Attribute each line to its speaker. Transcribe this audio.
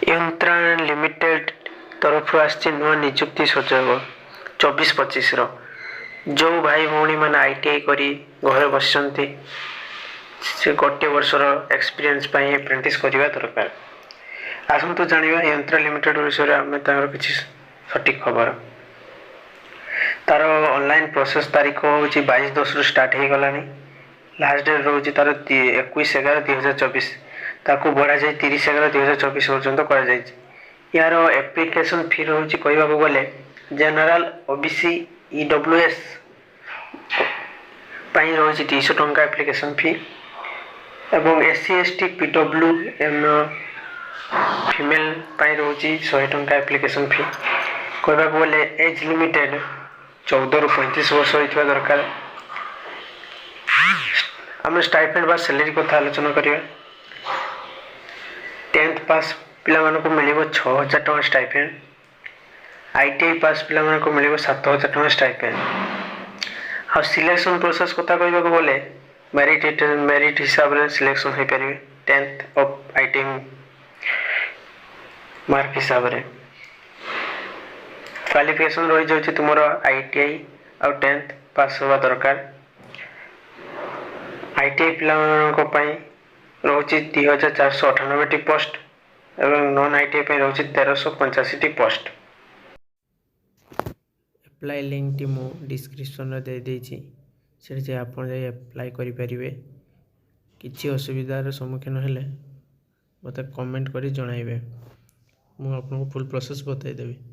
Speaker 1: यंत्राण limited तरफ आसी नुआ निजुक्ति सुजोग 24-25 जो भाई भौणी मैंने आईटीआई करी घरे बस गोटे वर्षर एक्सपीरियंस एप्रेंटिस करवा दरकार। आसतु जाना यंत्र लिमिटेड विषय आम कि सठिक खबर। तार ऑनलाइन प्रोसेस तारीख हूँ 22/10 रु स्टार्ट हो गला। लास्ट डेट रोचे तार 21/11/2024 ताकू बढ़ा जाए 30/11/2024 पर्यंत कर यार एप्लिकेशन फी रोचे कहवा गले जनरल ओबीसी ईडब्ल्यूएस रोचे 300 टंका एप्लिकेशन फी एवं SC ST PW M female रोचे 100 टंका एप्लिकेशन फी कहवा गले एज लिमिटेड 14 रु 35 वर्ष होता दरकार। आम स्टाइपेंड बा सैलरी कथा आलोचना करिया। 10th पास पिला मानको मिलिबो 6000 टका स्टाइपेंड। आईटीआई पास पिला मानको मिलिबो 7000 टका स्टाइपेंड। आ सिलेक्शन प्रोसेस कथा कहबा बोले मेरिट हिसाब रे सिलेक्शन हो परिबे 10th ऑफ आईटीआई मार्क हिसाब रे। क्वालिफिकेशन रही जाउछि तुमरो आईटीआई और 10th पास होवा दरकार। आईटीआई पिला रोचे 2498 पोस्ट एवं नॉन आईटीआई रोचे 1385 पोस्ट। एप्लाई लिंक टी मु डिस्क्रिप्शन रे दे देछि से जे आपन जे अप्लाई करि परिबे। किछि असुविधार सम्मुखीन हेले मते कमेंट करी जणाइबे, मु आपनको फुल प्रोसेस बतै देबी।